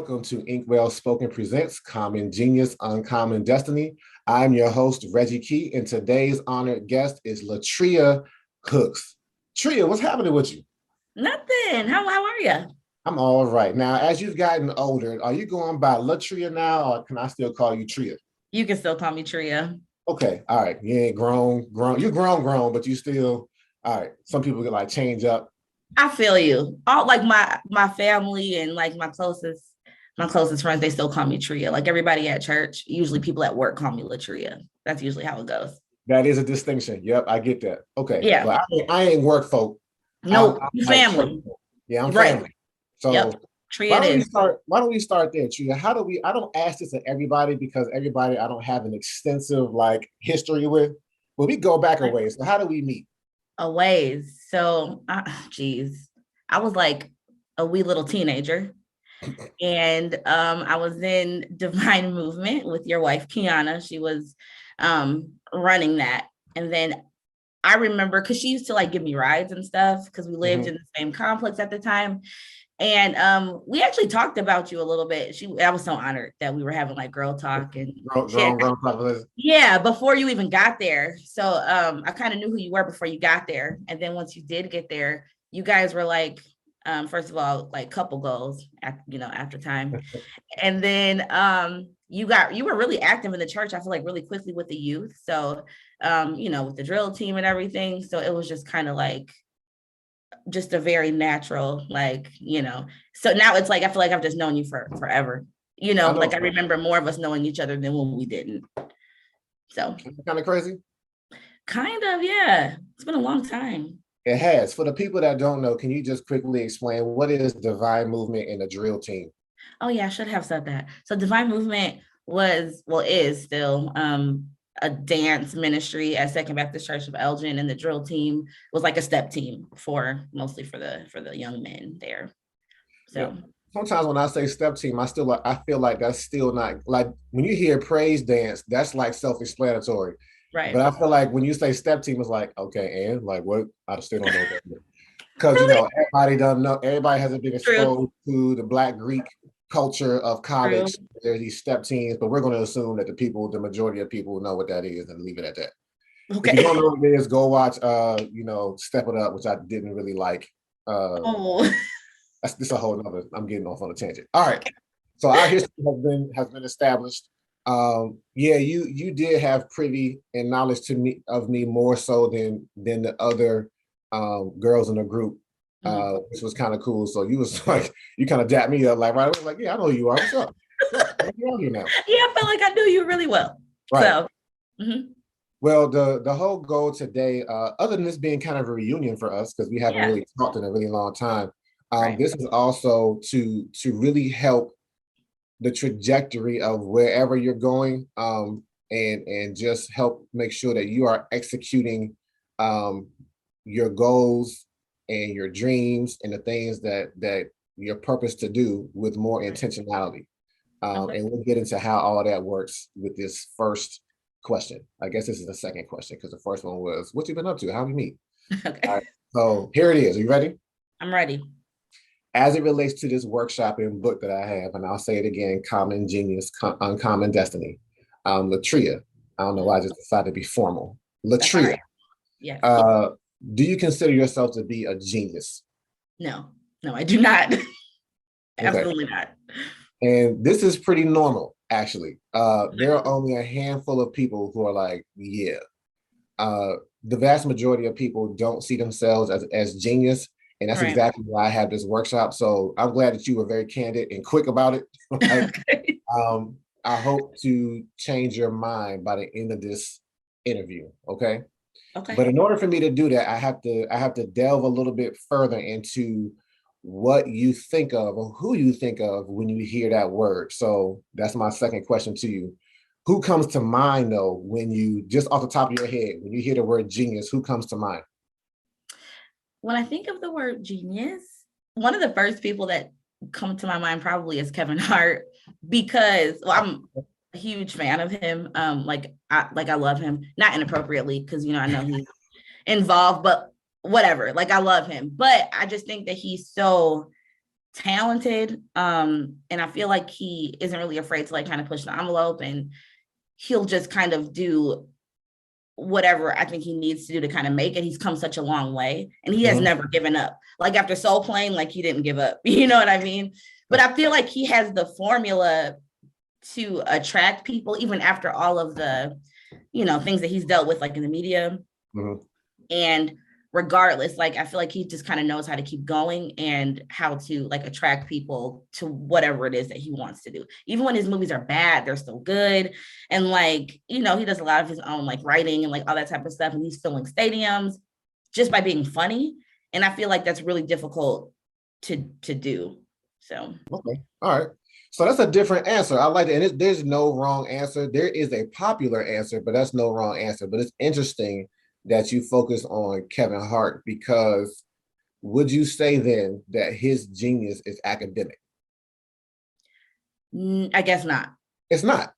Welcome to Inkwell Spoken Presents Common Genius, Uncommon Destiny. I'm your host, Reggie Key, and today's honored guest is LaTria Hooks. Tria, what's happening with you? Nothing. How are you? I'm all right. Now, as you've gotten older, are you going by LaTria now, or can I still call you Tria? You can still call me Tria. Okay, all right. You ain't grown. You're grown, but you still, all right. Some people get like change up. I feel you. All like my family and like my closest friends, they still call me Tria. Like everybody at church, usually people at work call me LaTria. That's usually how it goes. That is a distinction. Yep, I get that. Okay, Yeah. well, I ain't work folk. I'm Nope. like church Family. folk. Yeah, I'm Right. family. Yep. So Tria why it don't we is. start? Why don't we start there, Tria? How do we? I don't ask this to everybody because everybody I don't have an extensive like history with, but we go back a Like ways. So how do we meet? a ways. So geez. I was like a wee little teenager. And I was in Divine Movement with your wife, Kiana. She was running that. And then I remember because she used to like give me rides and stuff because we lived Mhm. in the same complex at the time. And we actually talked about you a little bit. I was so honored that we were having like girl talk and she had, Grown population. yeah, before you even got there. So I kind of knew who you were before you got there. And then once you did get there, you guys were like, first of all, like couple goals, after time. And then you were really active in the church, I feel like really quickly with the youth. So with the drill team and everything. So it was just kind of like just a very natural, so now it's like I feel like I've just known you for forever. I Like know. I remember more of us knowing each other than when we didn't. So Kind of crazy. kind of, yeah. It's been a long time. It has. For the people that don't know, can you just quickly explain what is Divine Movement and the drill team? Oh yeah, I should have said that. So Divine Movement is still a dance ministry at Second Baptist Church of Elgin, and the drill team was like a step team for mostly for the young men there. Yeah. So Sometimes when I say step team, I feel like that's still not like when you hear praise dance, that's like self-explanatory. But right. I feel like when you say step team, it's like, okay, and like what? I still don't know what that is. Because Really everybody doesn't know, everybody hasn't been true. exposed to the Black Greek culture of True. college. There's these step teams, but we're going to assume that the majority of people know what that is and leave it at that. If you don't Okay. know what it is, go watch Step It Up, which I didn't really like. Uh Oh, that's this a whole nother. I'm getting off on a tangent. All right. So our history has been established. Yeah, you did have privy and knowledge to me of me more so than the other girls in the group, mhm. which was kind of cool. So you was like you kind of dapped me up like right away, like yeah, I know who you are. What's up? What's up? You're on here now, Yeah, I felt like I knew you really well. right? So mhm. Well, the whole goal today, other than this being kind of a reunion for us because we haven't Yeah, really talked in a really long time, right. this is also to really help the trajectory of wherever you're going, and just help make sure that you are executing um, your goals and your dreams and the things that your purpose to do with more Right. intentionality. Okay. And we'll get into how all that works with this first question. I guess this is the second question because the first one was, "What you been up to? How we meet?" All Okay. right, so here it is. Are you ready? I'm ready. As it relates to this workshop and book that I have, and I'll say it again, Common Genius, Uncommon Destiny. LaTria, I don't know why I just decided to be formal. That's all LaTria, right. Yes. uh, do you consider yourself to be a genius? No. No, I do not. Okay. Absolutely not. And this is pretty normal, actually. There are only a handful of people who are like, yeah. Uh, the vast majority of people don't see themselves as genius. And that's Right. exactly why I have this workshop. So I'm glad that you were very candid and quick about it. Like, Okay. Um, I hope to change your mind by the end of this interview. Okay. Okay. But in order for me to do that, I have to delve a little bit further into what you think of or who you think of when you hear that word. So that's my second question to you. Who comes to mind though when you just off the top of your head, when you hear the word genius, who comes to mind? When I think of the word genius, one of the first people that come to my mind probably is Kevin Hart because I'm a huge fan of him. I love him, not inappropriately, because I know he's involved, but whatever. Like I love him. But I just think that he's so talented. And I feel like he isn't really afraid to like kind of push the envelope, and he'll just kind of do whatever I think he needs to do to kind of make it. He's come such a long way, and he has never given up. Like after Soul Plane, like he didn't give up. You know what I mean? But I feel like he has the formula to attract people, even after all of the, things that he's dealt with, like in the media. And regardless, like I feel like he just kind of knows how to keep going and how to like attract people to whatever it is that he wants to do. Even when his movies are bad, they're still good. And like, he does a lot of his own like writing and like all that type of stuff. And he's filling stadiums just by being funny. And I feel like that's really difficult to do. So okay, all right. So that's a different answer. I like it. And there's no wrong answer. There is a popular answer, but that's no wrong answer. But it's interesting that you focus on Kevin Hart, because would you say then that his genius is academic? I guess not. It's not.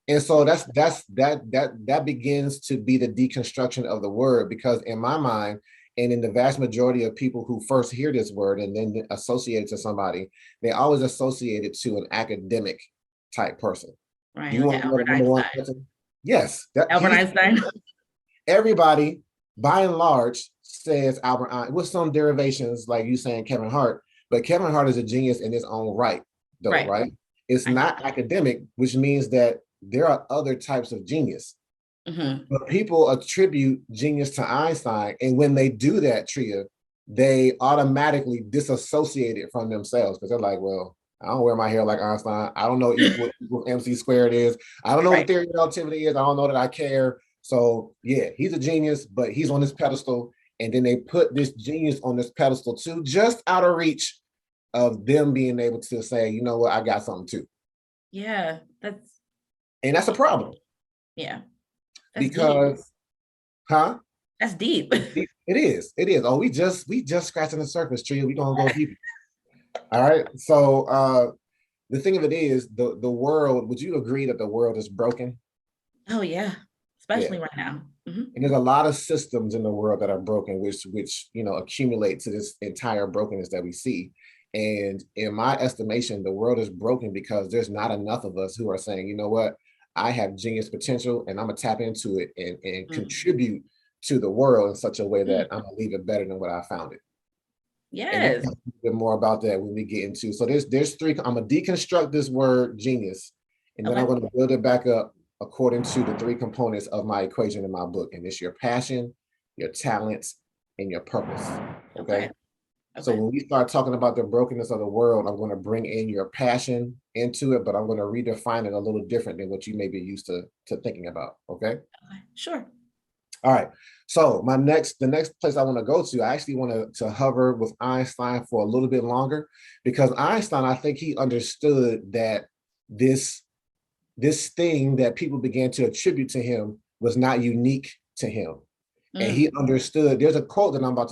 And so that begins to be the deconstruction of the word, because in my mind, and in the vast majority of people who first hear this word and then associate it to somebody, they always associate it to an academic type person. Right. You like want to know the number one person? Yes. Albert Einstein. Everybody, by and large, says Albert Einstein, with some derivations, like you saying Kevin Hart, but Kevin Hart is a genius in his own right, though, right? It's not academic, which means that there are other types of genius. But people attribute genius to Einstein, and when they do that, Tria, they automatically disassociate it from themselves, because they're like, well, I don't wear my hair like Einstein. I don't know equal MC squared is. I don't know what theory of relativity is. I don't know that I care. So yeah, he's a genius, but he's on this pedestal, and then they put this genius on this pedestal too, just out of reach of them being able to say, you know what, I got something too. Yeah, that's a problem. Yeah. That's because deep. Huh? That's deep. It is. Oh, we just scratching the surface, Tria. We're gonna go deep. All right. So the thing of it is, the world, would you agree that the world is broken? Oh yeah, especially right now. And there's a lot of systems in the world that are broken, which accumulate to this entire brokenness that we see. And in my estimation, the world is broken because there's not enough of us who are saying, you know what, I have genius potential, and I'm gonna tap into it and contribute to the world in such a way that I'm gonna leave it better than what I found it. Yes. And we'll talk a bit more about that when we get into. So there's three. I'm gonna deconstruct this word genius, and then I'm gonna build it back up according to the three components of my equation in my book. And it's your passion, your talents, and your purpose. Okay. So when we start talking about the brokenness of the world, I'm going to bring in your passion into it, but I'm going to redefine it a little different than what you may be used to thinking about. Okay. Sure. All right. So the next place I want to go to, I actually want to hover with Einstein for a little bit longer, because Einstein, I think he understood that this thing that people began to attribute to him was not unique to him. And he understood. There's a quote that I'm about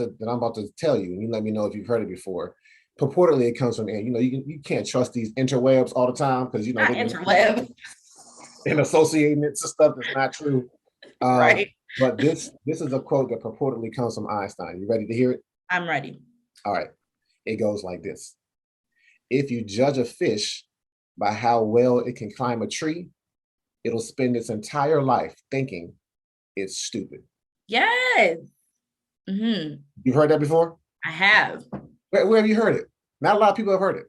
to tell you, and you let me know if you've heard it before. Purportedly, it comes from, you can't trust these interwebs all the time, because interweb and associating it to stuff that's not true. Right. But this is a quote that purportedly comes from Einstein. You ready to hear it? I'm ready. All right. It goes like this: if you judge a fish by how well it can climb a tree, it'll spend its entire life thinking it's stupid. Yes. You've heard that before? I have. Where have you heard it? Not a lot of people have heard it.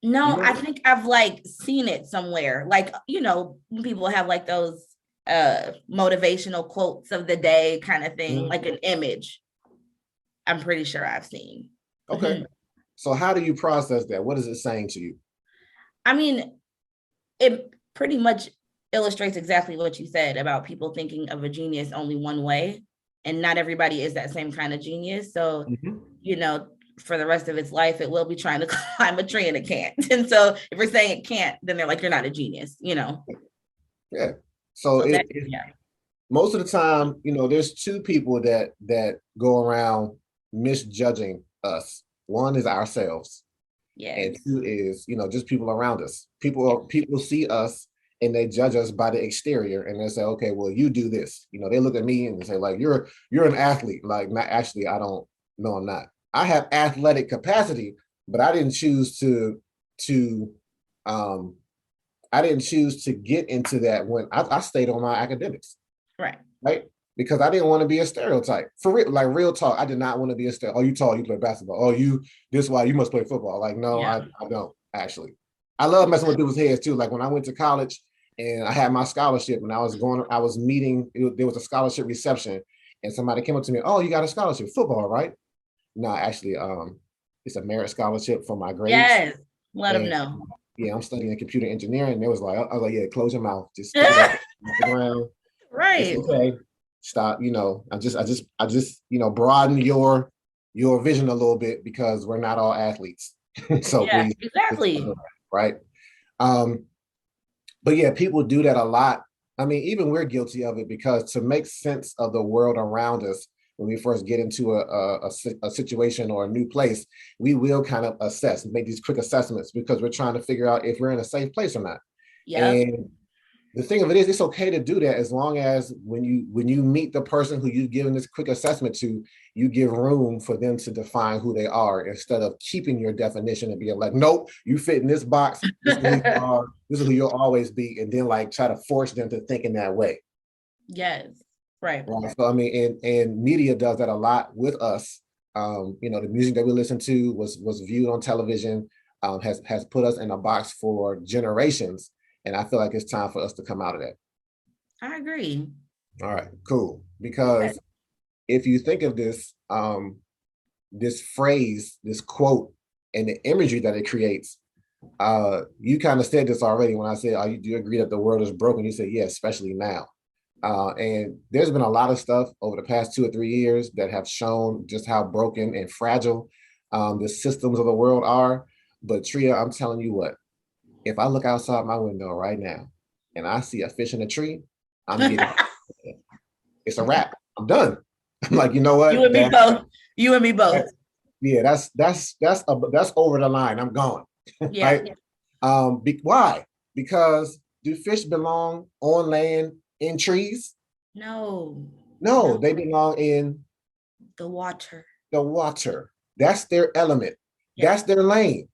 No, I think I've like seen it somewhere. Like, people have like those motivational quotes of the day kind of thing, like an image. I'm pretty sure I've seen. Okay. So how do you process that? What is it saying to you? I mean, it pretty much illustrates exactly what you said about people thinking of a genius only one way. And not everybody is that same kind of genius. So, for the rest of its life, it will be trying to climb a tree and it can't. And so if we're saying it can't, then they're like, you're not a genius, Yeah. So most of the time, there's two people that go around misjudging us. One is ourselves. Yes. And two is, just people around us. People see us and they judge us by the exterior, and they say, okay, well, you do this. They look at me and they say, like, you're an athlete. Like, not actually, I don't. No, I'm not. I have athletic capacity, but I didn't choose to um I didn't choose to get into that when I stayed on my academics, Right. right? Because I didn't want to be a stereotype. For real, like real talk, I did not want to be a stereotype. Oh, you tall, you play basketball. Oh, you this why you must play football. Like, no, Yeah. I don't actually. I love messing with people's heads too. Like when I went to college and I had my scholarship and I was meeting, there was a scholarship reception and somebody came up to me, oh, you got a scholarship, football, right? No, actually, it's a merit scholarship for my grades. Yes. Let them And know. yeah, I'm studying computer engineering. And it was like, I was like, yeah, close your mouth. Just pick it up off the ground. It's Right. okay. Stop, broaden your vision a little bit because we're not all athletes. So Yeah, please, exactly. right? Um, but yeah, people do that a lot. I mean, even we're guilty of it because to make sense of the world around us, when we first get into a situation or a new place, we will kind of make these quick assessments because we're trying to figure out if we're in a safe place or not. Yep. And the thing of it is, it's okay to do that as long as when you meet the person who you've given this quick assessment to, you give room for them to define who they are instead of keeping your definition and being like, nope, you fit in this box. This is who you are. This is who you'll always be, and then like try to force them to think in that way. Yes. Right. Right. So I mean, and media does that a lot with us. The music that we listen to was viewed on television, has put us in a box for generations, and I feel like it's time for us to come out of that. I agree. All right, cool. Okay. Because if you think of this phrase, this quote, and the imagery that it creates, you kind of said this already when I said, do you agree that the world is broken? You said, yeah, especially now. And there's been a lot of stuff over the past 2 or 3 years that have shown just how broken and fragile the systems of the world are. But Tria, I'm telling you what, if I look outside my window right now and I see a fish in a tree, I'm getting it's a wrap. I'm done. I'm like, you know You what? and me both. You and me both. Yeah, that's over the line. I'm gone. Yeah. Right? Why? Because do fish belong on land in trees? No. No, No. they belong in The water. the water. That's their element. Yeah. That's their lane.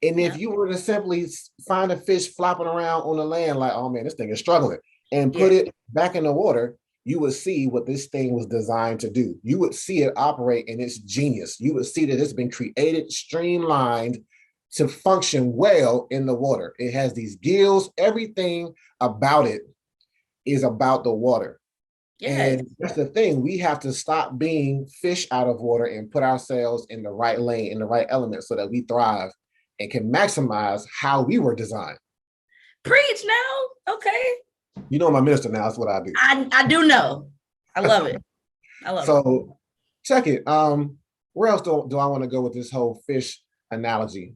And if Yeah. you were to simply find a fish flopping around on the land, like, oh man, this thing is struggling, and Yeah. put it back in the water, you would see what this thing was designed to do. You would see it operate in its genius. You would see that it's been created, streamlined to function well in the water. It has these gills, everything about it is about the water. Yes. And that's the thing. We have to stop being fish out of water and put ourselves in the right lane, in the right element so that we thrive and can maximize how we were designed. Preach now. Okay. You know, I'm a minister now. That's what I do. I do know. I love it. I love it. So check it. Where else do I want to go with this whole fish analogy?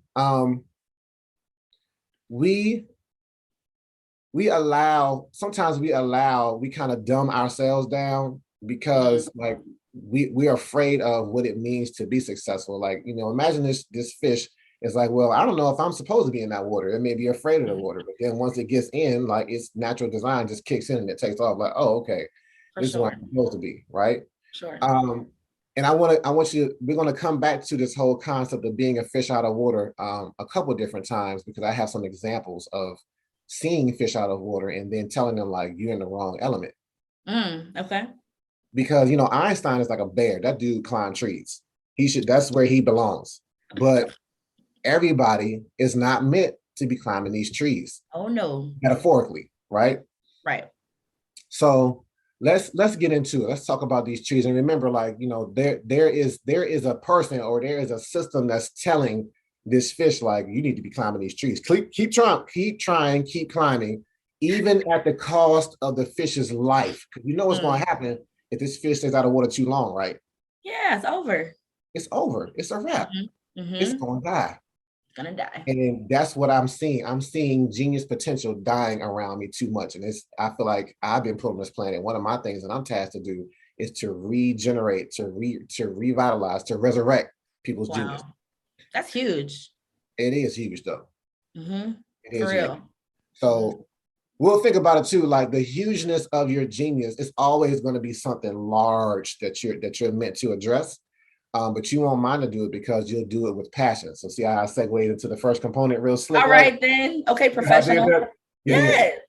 We sometimes we kind of dumb ourselves down because like we're afraid of what it means to be successful. Like, imagine this fish is like, well, I don't know if I'm supposed to be in that water. It may be afraid of the water, but then once it gets in, like its natural design just kicks in and it takes off. Like, oh, okay, this is what I'm supposed to be, right? Sure. And we're going to come back to this whole concept of being a fish out of water a couple different times because I have some examples of seeing fish out of water and then telling them like you're in the wrong element. Okay. Because Einstein is like a bear. That dude climbed trees. That's where he belongs. But everybody is not meant to be climbing these trees. Oh no. Metaphorically, right? Right. So let's get into it. Let's talk about these trees. And remember, like, there is a person or there is a system that's telling this fish, like, you need to be climbing these trees. Keep trying, keep climbing, even at the cost of the fish's life. Because you know what's going to happen if this fish stays out of water too long, right? Yeah, it's over. It's over. It's a wrap. It's going to die. It's going to die. And that's what I'm seeing. I'm seeing genius potential dying around me too much. And I feel like I've been put on this planet. One of my things that I'm tasked to do is to regenerate, to revitalize, to resurrect people's genius. That's huge. It is huge though. It is for real. Huge. So we'll think about it too. Like the hugeness of your genius is always going to be something large that you're meant to address. but you won't mind to do it because you'll do it with passion. So see how I segued into the first component real slick, All right? right then. Okay, I did professional. that. Yeah, yeah. Yes.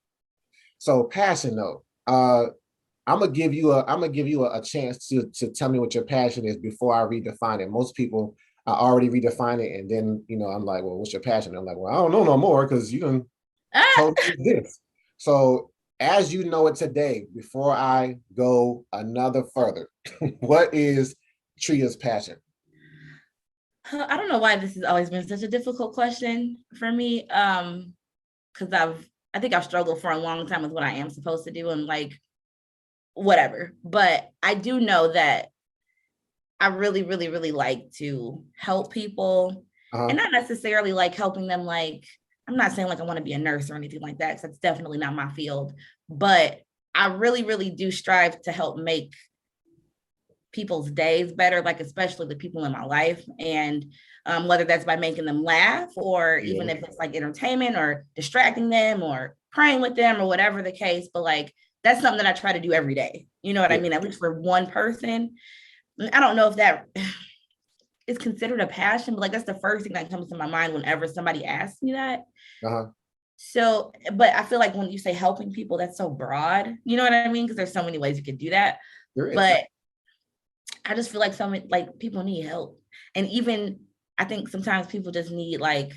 So passion though. I'm gonna give you a chance to tell me what your passion is before I redefine it. Most people I already redefine it, and then I'm like, well, what's your passion? I'm like, well, I don't know no more because you done Ah, told me this. So as you know it today, before I go another further, what is Tria's passion? I don't know why this has always been such a difficult question for me. Because I think I've struggled for a long time with what I am supposed to do and like whatever. But I do know that I really, really, really like to help people, Uh-huh. and not necessarily like helping them. Like, I'm not saying like I want to be a nurse or anything like that, because that's definitely not my field. But I really, really do strive to help make people's days better, like especially the people in my life. And whether that's by making them laugh, or Yeah. even if it's like entertainment or distracting them or crying with them or whatever the case. But like, that's something that I try to do every day. You know what I Yeah. mean? At least for one person. I don't know if that is considered a passion, but like that's the first thing that comes to my mind whenever somebody asks me that. Uh-huh. So, but I feel like when you say helping people, that's so broad. You know what I mean? Because there's so many ways you could do that. There is. But I just feel like so many like people need help. And even I think sometimes people just need like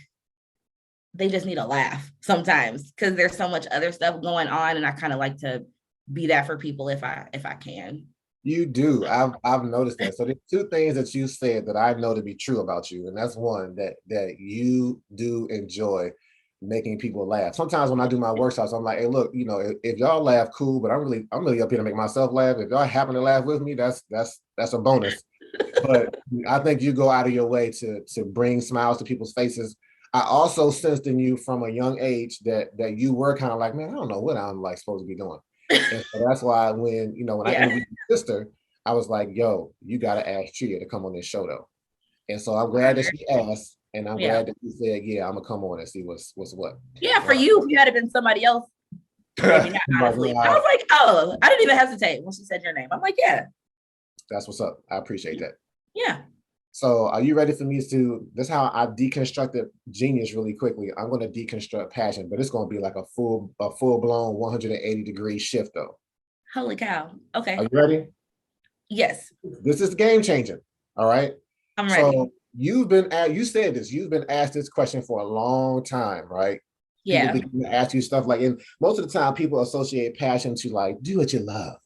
they just need a laugh sometimes because there's so much other stuff going on. And I kind of like to be that for people if I can. You do. I've noticed that. So there's two things that you said that I know to be true about you, and that's one that you do enjoy making people laugh. Sometimes when I do my workshops, I'm like, hey, look, if y'all laugh, cool, but I'm really up here to make myself laugh. If y'all happen to laugh with me, that's a bonus. But I think you go out of your way to bring smiles to people's faces. I also sensed in you from a young age that you were kind of like, man, I don't know what I'm like supposed to be doing. And so that's why when I Yeah. interviewed your sister, I was like, yo, you gotta ask Tria to come on this show though. And so I'm glad that Honored. she asked, and I'm Yeah. glad that she said, yeah, I'm gonna come on and see what's what. Yeah, for Right. you, if you had been somebody else, maybe not, Like, honestly. I was like, oh, I didn't even hesitate when she said your name. I'm like, yeah, that's what's up. I appreciate that. yeah. So are you ready for me to, this is how I deconstructed genius really quickly. I'm gonna deconstruct passion, but it's gonna be like a full-blown 180-degree shift though. Holy cow. Are Okay. you ready? Yes, This is game changing. All right. I'm ready. So you said this, you've been asked this question for a long time, right? People Yeah. begin to ask you stuff like, and most of the time people associate passion to like, do what you love.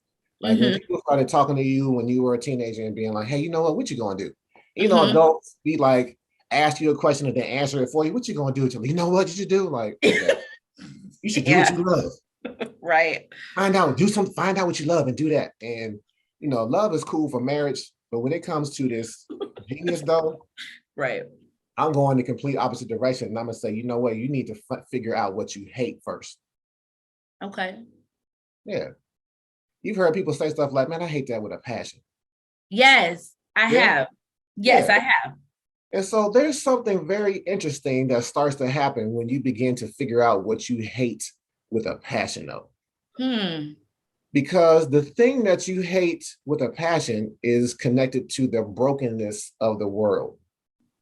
Like when Mm-hmm. people started talking to you when you were a teenager and being like, hey, you know what you gonna do? Mm-hmm. Adults be like, ask you a question and then answer it for you. What you gonna do? You know what you should do? Like, okay, you should do what Yeah. you love. Right. Find out what you love and do that. And love is cool for marriage, but when it comes to this genius though, Right. I'm going the complete opposite direction. And I'm gonna say, you know what, you need to figure out what you hate first. Okay. Yeah. You've heard people say stuff like, man, I hate that with a passion. Yes, I Yeah. have. Yes, Yeah. I have. And so there's something very interesting that starts to happen when you begin to figure out what you hate with a passion though. Hmm. Because the thing that you hate with a passion is connected to the brokenness of the world.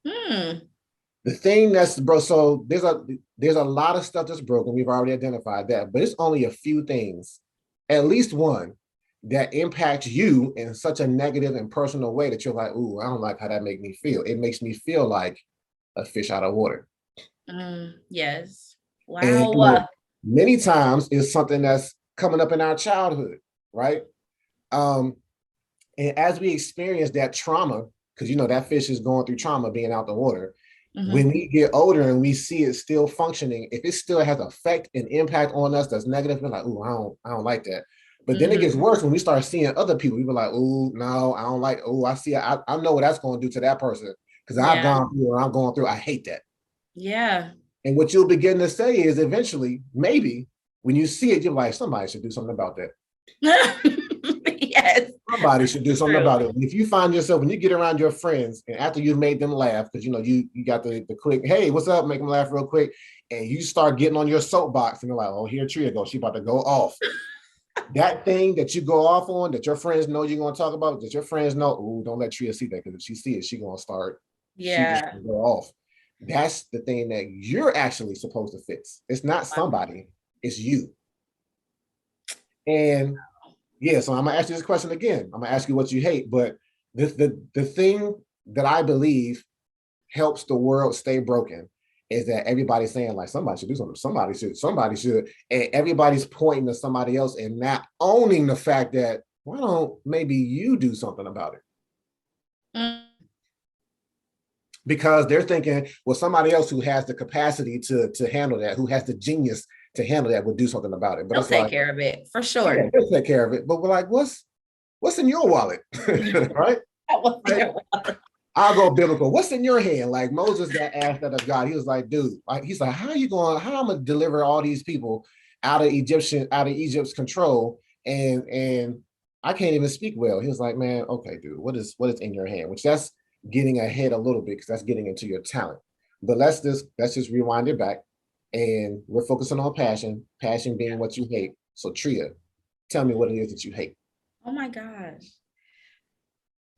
Hmm. The thing that's bro, so there's a lot of stuff that's broken. We've already identified that, but it's only a few things, at least one, that impacts you in such a negative and personal way that you're like, ooh, I don't like how that makes me feel. It makes me feel like a fish out of water. Yes. And Wow. many times it's something that's coming up in our childhood, right? Um, and as we experience that trauma, because that fish is going through trauma being out the water, when Mm-hmm. we get older and we see it still functioning, if it still has effect and impact on us that's negative, we're like, ooh, I don't like that. But then it gets Mm-hmm. worse when we start seeing other people. We be like, ooh, no, I don't like, ooh, I know what that's going to do to that person because I've Yeah. gone through what I'm going through. I hate that. Yeah. And what you'll begin to say is eventually, maybe when you see it, you're like, somebody should do something about that. Yes. Somebody should do something True. about it. If you find yourself when you get around your friends and after you've made them laugh, because you got the quick, hey, what's up? Make them laugh real quick. And you start getting on your soapbox and you're like, oh, here Tria goes. She about to go off. That thing that you go off on, that your friends know you're going to talk about, that your friends know, oh, don't let Tria see that, because if she sees it, she's going to start, she just Yeah. go off. That's the thing that you're actually supposed to fix. It's not somebody, it's you. And yeah, so I'm gonna ask you this question again. I'm gonna ask you what you hate, but the thing that I believe helps the world stay broken is that everybody's saying like somebody should do something, somebody should, and everybody's pointing to somebody else and not owning the fact that why don't maybe you do something about it? Mm. Because they're thinking, well, somebody else who has the capacity to handle that, who has the genius to handle that, would do something about it. But They'll it's take like, care of it for yeah, sure. they'll take care of it. But we're like, what's in your wallet, right? Like, I'll go biblical. What's in your hand? Like Moses got asked that of God. He was like, dude, like he's like, how are you going? How am I gonna deliver all these people out of Egypt's control? And I can't even speak well. He was like, man, okay, dude, what is in your hand? Which that's getting ahead a little bit because that's getting into your talent. But let's just rewind it back. And we're focusing on passion being what you hate. So Tria, tell me what it is that you hate. Oh my gosh.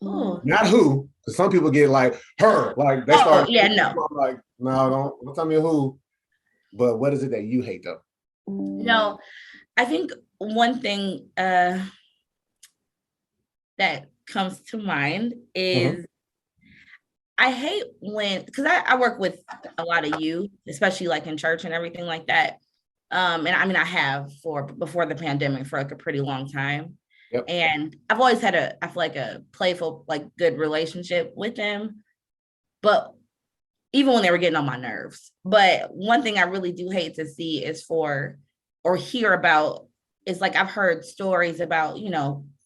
Oh. Not who, because some people get like her, like they Oh start yeah, no. I'm like, no, don't tell me who. But what is it that you hate though? No, I think one thing that comes to mind Mhm. is I hate when, because I work with a lot of youth, especially like in church and everything like that. And I mean, I have for before the pandemic for like a pretty long time. Yep. And I've always had I feel like a playful, like good relationship with them. But even when they were getting on my nerves. But one thing I really do hate to see is or hear about is like I've heard stories about,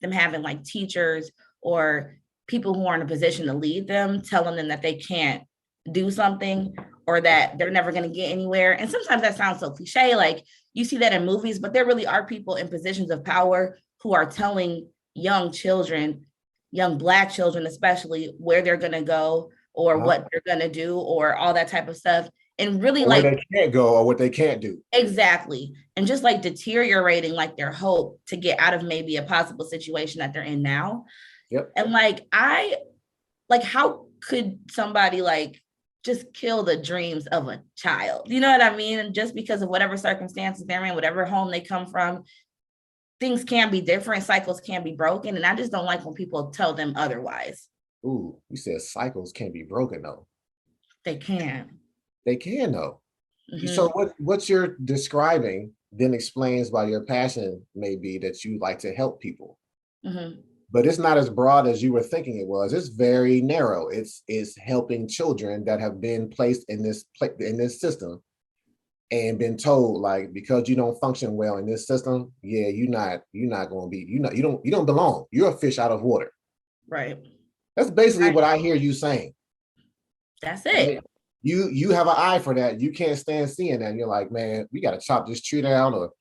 them having like teachers or people who are in a position to lead them, telling them that they can't do something or that they're never going to get anywhere. And sometimes that sounds so cliche, like you see that in movies, but there really are people in positions of power who are telling young children, young Black children especially, where they're going to go or Uh-huh. what they're going to do or all that type of stuff. And really Or where like, they can't go or what they can't do. exactly. And just like deteriorating like their hope to get out of maybe a possible situation that they're in now. Yep. And how could somebody like just kill the dreams of a child? You know what I mean? And just because of whatever circumstances they're in, whatever home they come from, things can be different, cycles can be broken. And I just don't like when people tell them otherwise. Ooh, you said cycles can't be broken though. They can. They can though. So Mm-hmm. what you're describing then explains why your passion may be that you like to help people. Mm-hmm. But it's not as broad as you were thinking it was. It's very narrow. It's helping children that have been placed in this system and been told like because you don't function well in this system, yeah, you're not going to be you don't belong. You're a fish out of water. Right. That's basically Right. what I hear you saying. That's Right? it. You have an eye for that. You can't stand seeing that. And you're like, man, we got to chop this tree down or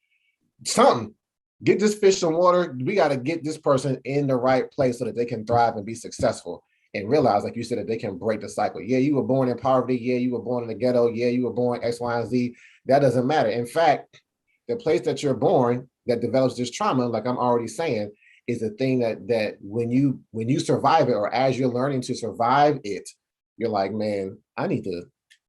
something. Get this fish some water. We got to get this person in the right place so that they can thrive and be successful and realize, like you said, that they can break the cycle. Yeah, you were born in poverty. Yeah, you were born in the ghetto. Yeah, you were born X, Y, and Z. That doesn't matter. In fact, the place that you're born that develops this trauma, like I'm already saying, is the thing that when you survive it or as you're learning to survive it, you're like, man, I need to,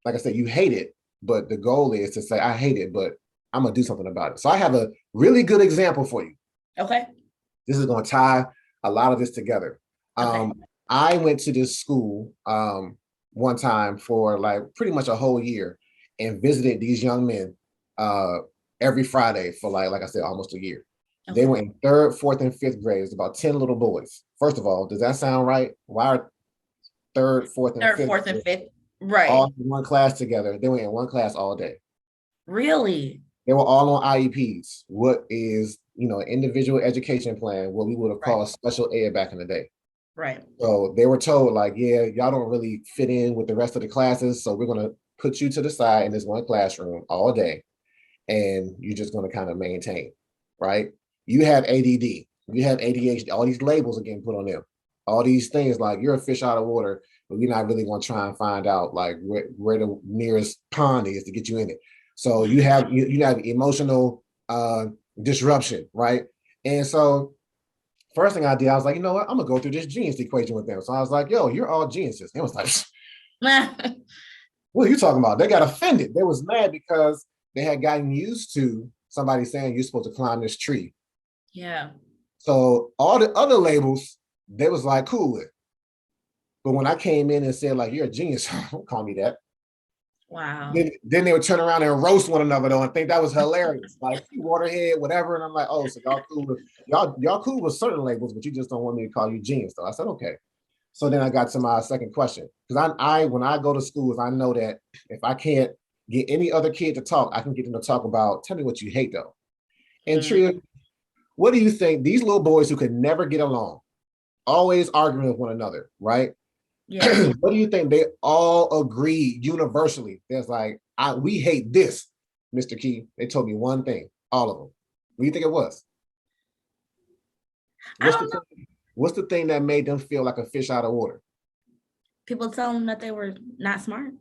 like I said, you hate it, but the goal is to say, I hate it, but I'm gonna do something about it. So I have a really good example for you. Okay. This is gonna tie a lot of this together. Okay. I went to this school one time for like pretty much a whole year and visited these young men uh, every Friday for like I said, almost a year. They Okay. were in third, fourth, and fifth grade. It's about 10 little boys. First of all, does that sound right? Why are third, fourth, and Third, fifth fourth, and grade fifth. all Right. in one class together? They were in one class all day. Really? They were all on IEPs, what is, an individual education plan, what we would have Right. called special ed back in the day. Right. So they were told, like, yeah, y'all don't really fit in with the rest of the classes. So we're going to put you to the side in this one classroom all day. And you're just going to kind of maintain, right? You have ADD, you have ADHD, all these labels are getting put on them. All these things like you're a fish out of water, but we're not really going to try and find out like where the nearest pond is to get you in it. So you have emotional disruption, right? And so first thing I did, I was like, you know what? I'm gonna go through this genius equation with them. So I was like, yo, you're all geniuses. They was like, what are you talking about? They got offended. They was mad because they had gotten used to somebody saying you're supposed to climb this tree. Yeah. So all the other labels, they was like, cool with. But when I came in and said, like, you're a genius, don't call me that. Wow. Then they would turn around and roast one another though and think that was hilarious. Like waterhead, whatever. And I'm like, oh, so y'all cool with certain labels, but you just don't want me to call you genius. So I said, okay. So then I got to my second question. Because I when I go to schools, I know that if I can't get any other kid to talk, I can get them to talk about, tell me what you hate though. And Tria, what do you think? These little boys who could never get along, always arguing with one another, right? Yeah. What do you think they all agree universally? There's like, we hate this, Mr. Key. They told me one thing, all of them. What do you think it was? I don't know. What's the thing that made them feel like a fish out of water? People telling them that they were not smart.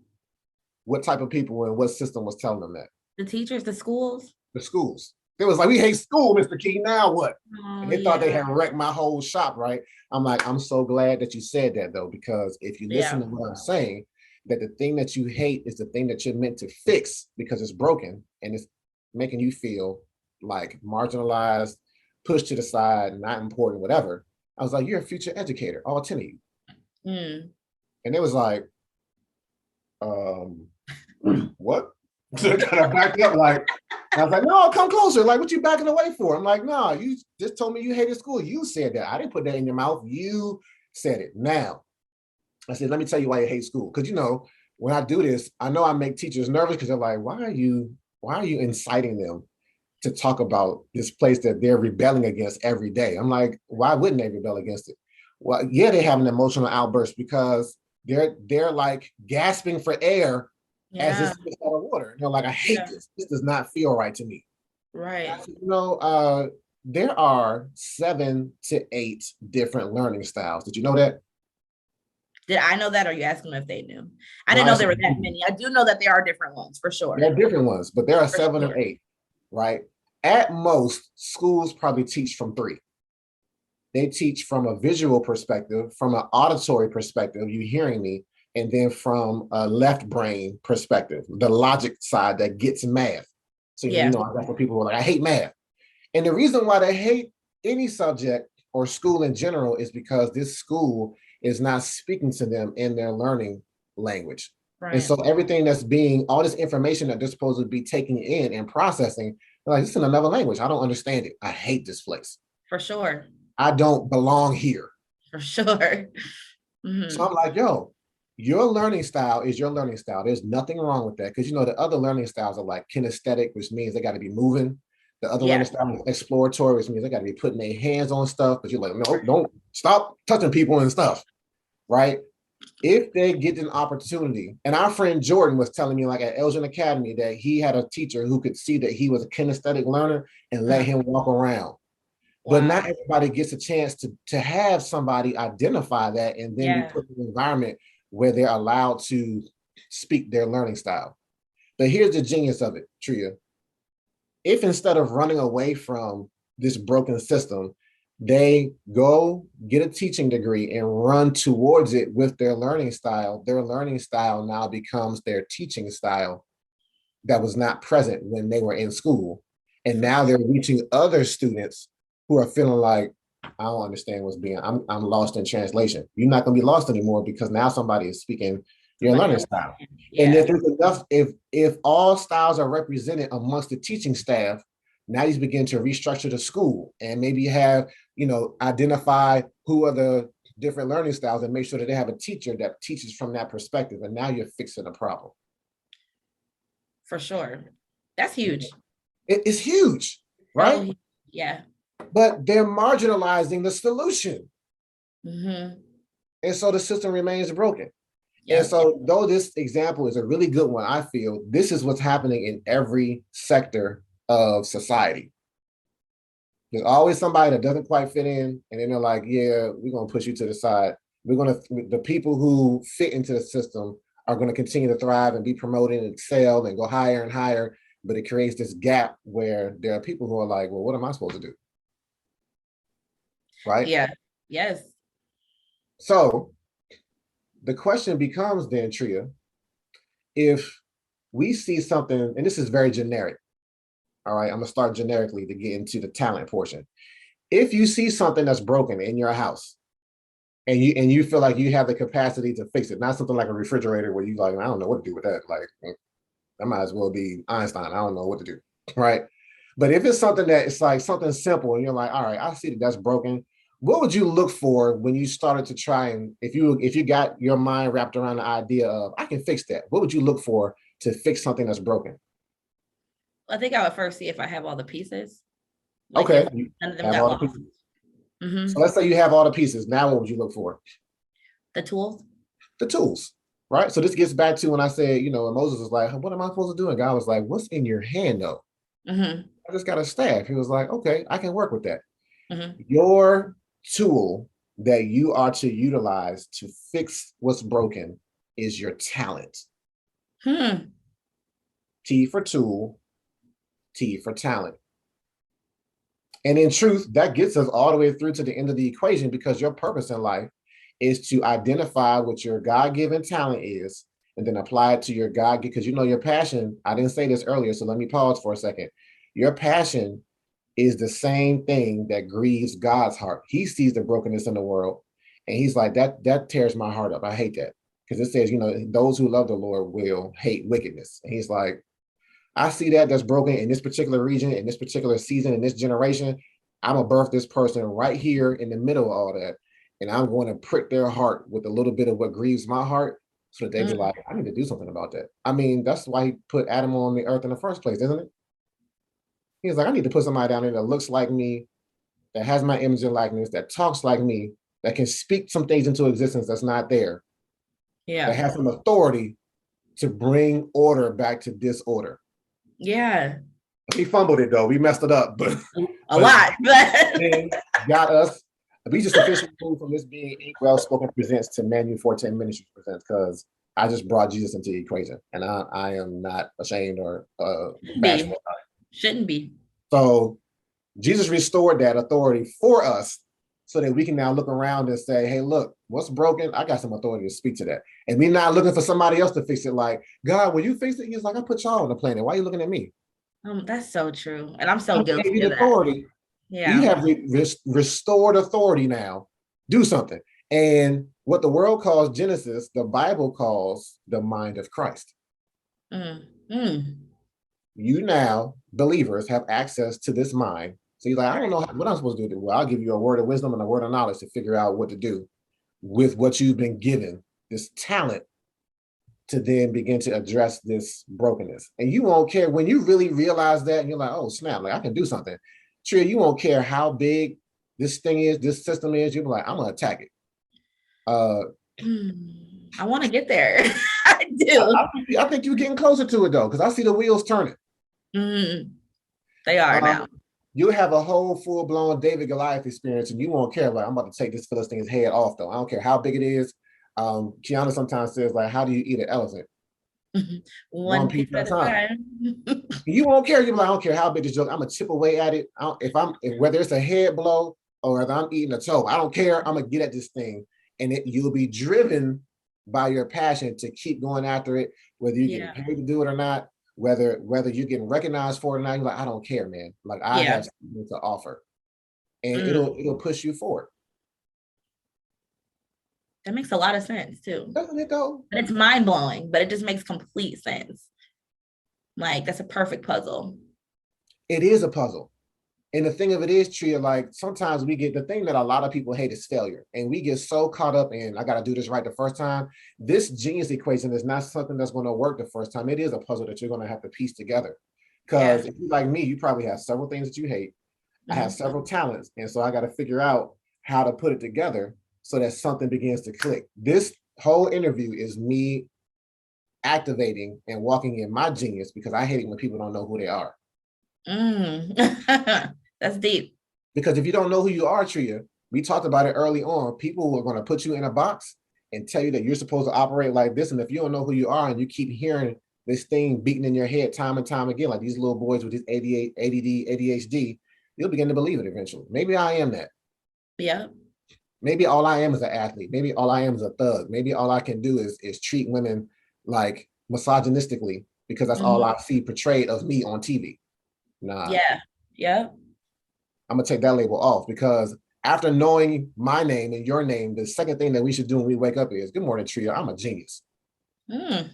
What type of people and what system was telling them that? The teachers, the schools. The schools. They was like, we hate school, Mr. Key. Now what? And they thought they Yeah. had wrecked my whole shop, right? I'm like, I'm so glad that you said that though, because if you listen to what I'm saying, that the thing that you hate is the thing that you're meant to fix because it's broken and it's making you feel like marginalized, pushed to the side, not important, whatever. I was like, you're a future educator, all 10 of you. And it was like, what? So kind of backed up like, I was like, no, come closer. Like, what you backing away for? I'm like, no, you just told me you hated school. You said that. I didn't put that in your mouth. You said it. Now, I said, let me tell you why you hate school. Because, you know, when I do this, I know I make teachers nervous because they're like, why are you inciting them to talk about this place that they're rebelling against every day? I'm like, why wouldn't they rebel against it? Well, yeah, they have an emotional outburst because they're like gasping for air as this fish out of water. And they're like, I hate this. This does not feel right to me. Right. You know, there are 7 to 8 different learning styles. Did you know that? Did I know that, or are you asking them if they knew? I didn't know there were that many. I do know that there are different ones for sure. There are different ones, but there are 7 or 8, right? At most, schools probably teach from 3. They teach from a visual perspective, from an auditory perspective, you hearing me, and then from a left brain perspective, the logic side that gets math. So, you know, that's what people are like, I hate math. And the reason why they hate any subject or school in general is because this school is not speaking to them in their learning language. Right. And so everything that's all this information that they're supposed to be taking in and processing, they're like, this is in another language. I don't understand it. I hate this place. For sure. I don't belong here. For sure. So I'm like, yo, your learning style is your learning style. There's nothing wrong with that. Because, you know, the other learning styles are like kinesthetic, which means they got to be moving. The other learning style is exploratory, which means they got to be putting their hands on stuff. But you're like, no, don't stop touching people and stuff, right? If they get an opportunity, and our friend Jordan was telling me like at Elgin Academy that he had a teacher who could see that he was a kinesthetic learner and let him walk around. But not everybody gets a chance to have somebody identify that and then be put in an environment where they're allowed to speak their learning style. But here's the genius of it, Tria. If instead of running away from this broken system, they go get a teaching degree and run towards it with their learning style now becomes their teaching style that was not present when they were in school. And now they're reaching other students who are feeling like, I don't understand what's I'm lost in translation. You're not going to be lost anymore because now somebody is speaking your learning style. Yeah. And if there's enough, if all styles are represented amongst the teaching staff, now you begin to restructure the school and maybe have, you know, identify who are the different learning styles and make sure that they have a teacher that teaches from that perspective. And now you're fixing a problem. For sure. That's huge. It's huge, right? Oh, yeah. But they're marginalizing the solution. And so the system remains broken. Yep. And so though this example is a really good one, I feel this is what's happening in every sector of society. There's always somebody that doesn't quite fit in, and then they're like, yeah, we're going to push you to the side. The people who fit into the system are going to continue to thrive and be promoted and excel and go higher and higher. But it creates this gap where there are people who are like, well, what am I supposed to do? right? Yeah. Yes. So the question becomes then, Tria, if we see something, and this is very generic, all right, I'm gonna start generically to get into the talent portion. If you see something that's broken in your house, and you feel like you have the capacity to fix it, not something like a refrigerator where you like, I don't know what to do with that. Like, that might as well be Einstein. I don't know what to do, right? But if it's something that it's like something simple, and you're like, all right, I see that that's broken. What would you look for when you started to try and if you got your mind wrapped around the idea of I can fix that? What would you look for to fix something that's broken? I think I would first see if I have all the pieces. Like Okay, if you none of them have got all the lost. pieces. So Hmm. let's say you have all the pieces. Now, what would you look for? The tools. The tools, right? So this gets back to when I said, and Moses was like, what am I supposed to do? And God was like, what's in your hand though? Hmm. I just got a staff. He was like, okay, I can work with that. Hmm. Your tool that you are to utilize to fix what's broken is your talent. Hmm. T for tool, T for talent. And in truth, that gets us all the way through to the end of the equation because your purpose in life is to identify what your God-given talent is and then apply it to your God, because your passion. I didn't say this earlier, so let me pause for a second. Your passion is the same thing that grieves God's heart. He sees the brokenness in the world, and he's like, that tears my heart up. I hate that. Because it says, those who love the Lord will hate wickedness. And he's like, I see that's broken in this particular region, in this particular season, in this generation. I'm gonna birth this person right here in the middle of all that. And I'm going to prick their heart with a little bit of what grieves my heart so that they be Mm. like, I need to do something about that. I mean, that's why he put Adam on the earth in the first place, isn't it? He's like, I need to put somebody down there that looks like me, that has my image and likeness, that talks like me, that can speak some things into existence that's not there, that Yeah. has some authority to bring order back to disorder. Yeah. We fumbled it though. We messed it up, but A but lot. But got us. We just officially moved from this being Ink Well Spoken Presents to Manu Forti Ministries Presents because I just brought Jesus into the equation, and I am not ashamed or be. bashful. Shouldn't be. So Jesus restored that authority for us so that we can now look around and say, hey, look, what's broken? I got some authority to speak to that. And we're not looking for somebody else to fix it. Like, God, will you fix it? He's like, I put y'all on the planet. Why are you looking at me? That's so true. And I'm so I guilty gave you of the that. authority. You Yeah. have restored authority now. Do something. And what the world calls Genesis, the Bible calls the mind of Christ. Mm. Mm. You now, believers, have access to this mind. So you're like, I don't know what I'm supposed to do. Well, I'll give you a word of wisdom and a word of knowledge to figure out what to do with what you've been given, this talent to then begin to address this brokenness. And you won't care when you really realize that and you're like, oh, snap, like I can do something. Tria, you won't care how big this thing is, this system is. You'll be like, I'm going to attack it. I want to get there. I do. I think you're getting closer to it though, because I see the wheels turning. Mm. They are Um, now. you'll have a whole full-blown David Goliath experience, and you won't care. Like, I'm about to take this Philistine's head off, though. I don't care how big it is. Kiana sometimes says, like, how do you eat an elephant? One One piece piece at a at a time. time. You won't care. You're like, I don't care how big this joke. I'm gonna chip away at it. If whether it's a head blow or whether I'm eating a toe, I don't care. I'm gonna get at this thing, and you'll be driven by your passion to keep going after it, whether you're getting Yeah. paid to do it or not, whether you're getting recognized for it or not. You're like, I don't care, man. Like I Yeah. have something to offer, and Mm. it'll push you forward. That makes a lot of sense too. Doesn't it though? And it's mind blowing, but it just makes complete sense. Like that's a perfect puzzle. It is a puzzle. And the thing of it is, Tria, like sometimes we get the thing that a lot of people hate is failure. And we get so caught up in, I got to do this right the first time. This genius equation is not something that's going to work the first time. It is a puzzle that you're going to have to piece together. Yeah. Because if you like me, you probably have several things that you hate. I have Mm-hmm. several talents. And so I got to figure out how to put it together so that something begins to click. This whole interview is me activating and walking in my genius because I hate it when people don't know who they are. Mm. That's deep. Because if you don't know who you are, Tria, we talked about it early on. People are going to put you in a box and tell you that you're supposed to operate like this. And if you don't know who you are and you keep hearing this thing beating in your head time and time again, like these little boys with this ADD, ADHD, you'll begin to believe it eventually. Maybe I am that. Yeah. Maybe all I am is an athlete. Maybe all I am is a thug. Maybe all I can do is treat women like misogynistically because that's all I Mhm. see portrayed of me on TV. Nah, Yeah. Yeah. I'm gonna take that label off because after knowing my name and your name, the second thing that we should do when we wake up is good morning, Tria. I'm a genius. Mm, I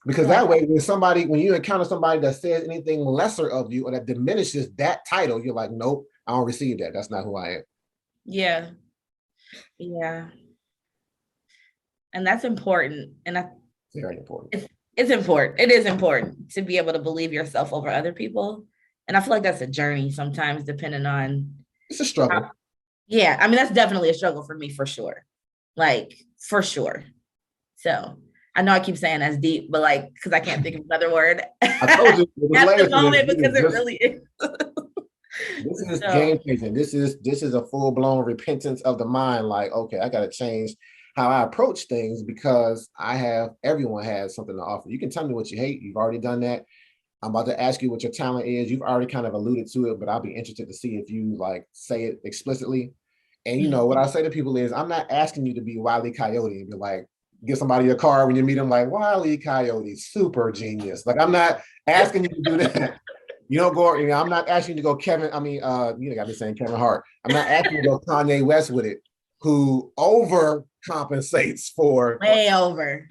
Because like that that. way, when you encounter somebody that says anything lesser of you or that diminishes that title, you're like, nope, I don't receive that. That's not who I am. Yeah. Yeah. And that's important. And Very important. it's important. It is important to be able to believe yourself over other people. And I feel like that's a journey sometimes, depending on It's a how, struggle. yeah, I mean, that's definitely a struggle for me for sure. Like, for sure. So I know I keep saying that's deep, but like, because I can't think of another word I told you it was at the layers to this. moment because it really is. This is So game changing. This is a full blown repentance of the mind. Like, okay, I got to change how I approach things because everyone has something to offer. You can tell me what you hate. You've already done that. I'm about to ask you what your talent is. You've already kind of alluded to it, but I'll be interested to see if you like say it explicitly. And what I say to people is, I'm not asking you to be Wile E. Coyote and be like, get somebody a car when you meet them, like Wile E. Coyote, super genius. Like I'm not asking you to do that. You don't go. I'm not asking you to go Kevin. I mean, got me saying Kevin Hart. I'm not asking you to go Kanye West with it, who overcompensates for way over.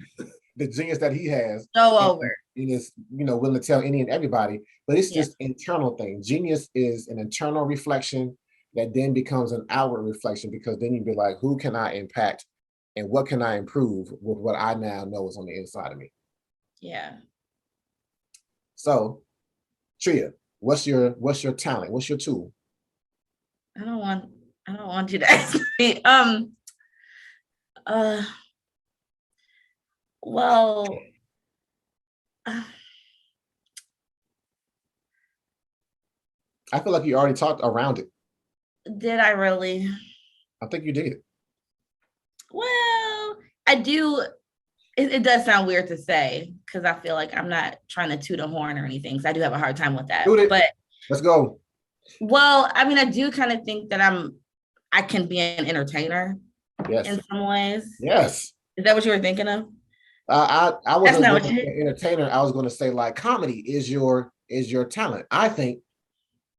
the genius that he has So and, over. and is willing to tell any and everybody, but it's Yeah. just internal thing. Genius is an internal reflection that then becomes an outward reflection because then you be like, who can I impact and what can I improve with what I now know is on the inside of me. Yeah. So Tria, what's your talent, what's your tool? I don't want I don't want you to ask me. Uh well uh, I feel like you already talked around it. did I really? I think you did. Well, I do. It does sound weird to say because I feel like I'm not trying to toot a horn or anything. So I do have a hard time with that. Do it. But Let's go. well, I mean, I do kind of think that I can be an entertainer Yes. in some ways. Yes. Is that what you were thinking of? I That's wasn't not going what to you. say entertainer. I was going to say like comedy is your talent. I think,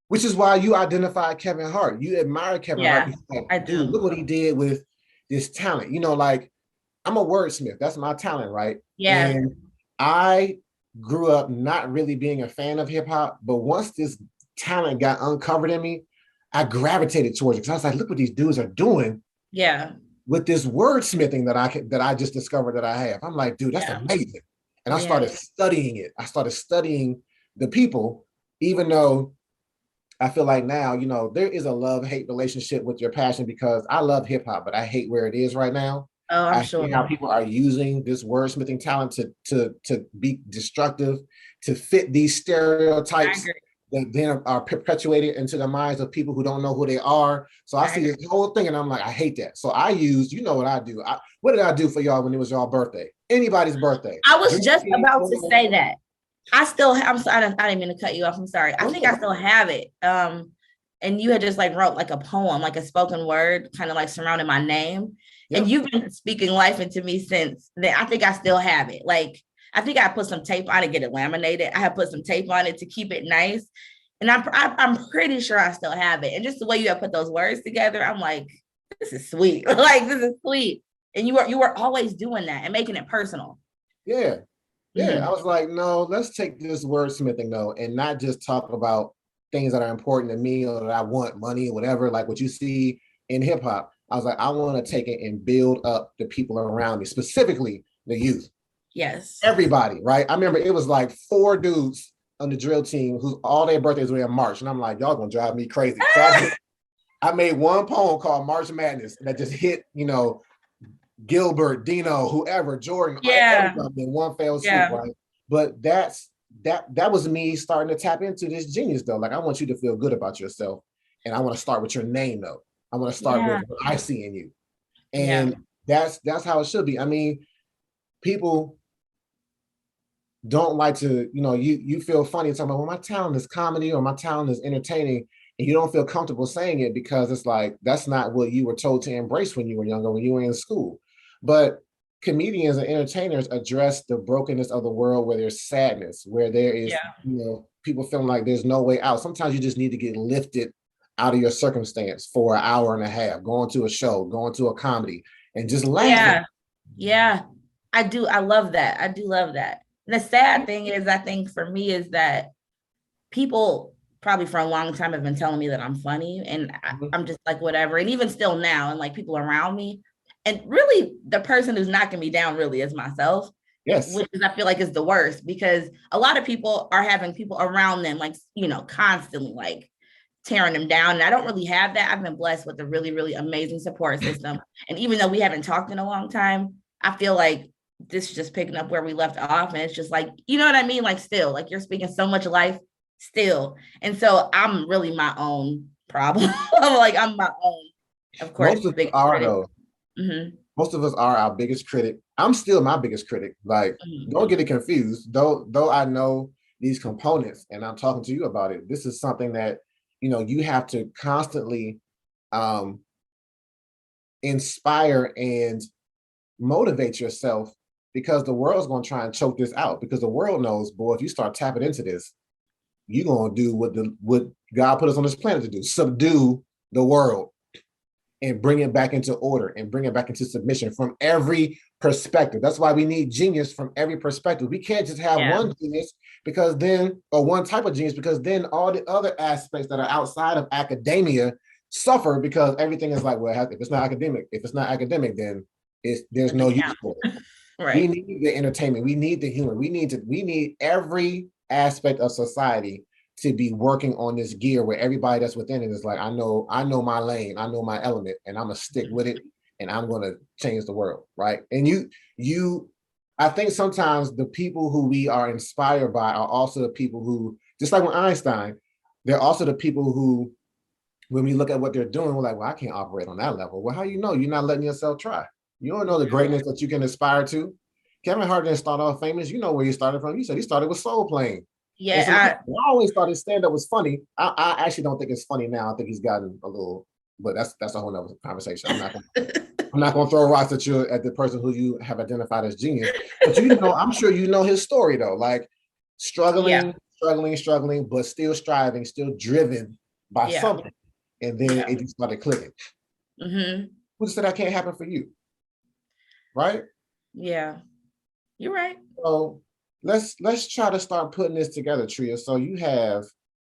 which is why you identified Kevin Hart. You admire Kevin Hart Yeah, because like, I dude, do. look what he did with this talent. Like I'm a wordsmith. That's my talent, right? Yeah, And I grew up not really being a fan of hip hop, but once this talent got uncovered in me, I gravitated towards it because I was like, look what these dudes are doing yeah, with this wordsmithing that I just discovered that I have. I'm like, dude, that's yeah, amazing. And I yeah, started studying it. I started studying the people, even though I feel like now, there is a love-hate relationship with your passion because I love hip hop, but I hate where it is right now. oh, I'm I sure. hate how people are using this wordsmithing talent to be destructive, to fit these I stereotypes agree. that then are perpetuated into the minds of people who don't know who they are. So I I see agree. this whole thing and I'm like, I hate that. So I used, what I do. What did I do for y'all when it was y'all birthday? Anybody's birthday. I was Drink just tea, about to say that. I still have, I'm sorry, I didn't mean to cut you off. I'm sorry. I think I still have it. And you had just like wrote like a poem, like a spoken word, kind of like surrounding my name. And Yep. you've been speaking life into me since then. I think I still have it. Like, I think I put some tape on it, get it laminated. I have put some tape on it to keep it nice. And I'm pretty sure I still have it. And just the way you have put those words together, I'm like, this is sweet. Like, this is sweet. And you were always doing that and making it personal. Yeah. Yeah, I Mhm. was like, no, let's take this wordsmithing though, and not just talk about things that are important to me or that I want, money or whatever, like what you see in hip hop. I was like, I want to take it and build up the people around me, specifically the youth, Yes. everybody, right? I remember it was like 4 dudes on the drill team whose all their birthdays were in March, and I'm like, y'all gonna drive me crazy. So I made one poem called March Madness that just hit, Gilbert, Dino, whoever, Jordan, Yeah. everybody in one fell swoop, Yeah. right? But that was me starting to tap into this genius though. Like I want you to feel good about yourself. And I want to start with your name though. I want to start Yeah. with what I see in you. Yeah. And that's how it should be. I mean, people don't like to, you feel funny talking about, well, my talent is comedy or my talent is entertaining. and you don't feel comfortable saying it because it's like that's not what you were told to embrace when you were younger, when you were in school. But comedians and entertainers address the brokenness of the world where there's sadness, where there is, Yeah. people feeling like there's no way out. Sometimes you just need to get lifted out of your circumstance for an hour and a half, going to a show, going to a comedy, and just laughing. Yeah. Yeah. I do. I love that. I do love that. And the sad thing is, I think for me is that people probably for a long time have been telling me that I'm funny, and Mhm. I'm just like, whatever. And even still now, and like people around me, and really the person who's knocking me down really is myself, Yes. which is, I feel like, is the worst, because a lot of people are having people around them, like, constantly like tearing them down. And I don't really have that. I've been blessed with a really, really amazing support system. And even though we haven't talked in a long time, I feel like this is just picking up where we left off. And it's just like, you know what I mean? Like, still, like, you're speaking so much life still. And so I'm really my own problem. Like, I'm my own, of course, Most of us biggest are critic. though. Mm-hmm. Most of us are our biggest critic. I'm still my biggest critic. Like, Mm-hmm. don't get it confused. Though I know these components and I'm talking to you about it, this is something that, you have to constantly um inspire and motivate yourself, because the world's going to try and choke this out, because the world knows, boy, if you start tapping into this, you're going to do what God put us on this planet to do: subdue the world and bring it back into order and bring it back into submission from every perspective. That's why we need genius from every perspective. We can't just have Yeah. one genius, because then, or one type of genius, because then all the other aspects that are outside of academia suffer, because everything is like, well, if it's not academic, then there's Doesn't no use count. for it. We Right. need the entertainment. We need the humor. We need every aspect of society to be working on this gear, where everybody that's within it is like, I know my lane, I know my element, and I'm gonna stick with it, and I'm gonna change the world, right? And I think sometimes the people who we are inspired by are also the people who, just like with Einstein, they're also the people who, when we look at what they're doing, we're like, well, I can't operate on that level. Well, how you know? You're not letting yourself try. You don't know the greatness that you can aspire to. Kevin Hart didn't start off famous. You know where he started from. He said he started with soul playing. And so Yeah. I always thought his stand-up was funny. I actually don't think it's funny now. I think he's gotten a little, but that's a whole nother conversation. I'm not gonna throw rocks at the person who you have identified as genius. But I'm sure you know his story though. Like, Yeah. struggling, but still striving, still driven by Yeah. something. And then Yeah. it just started clicking. Mm-hmm. Who said that can't happen for you? Right? Yeah. You're right. So let's try to start putting this together, Tria. So you have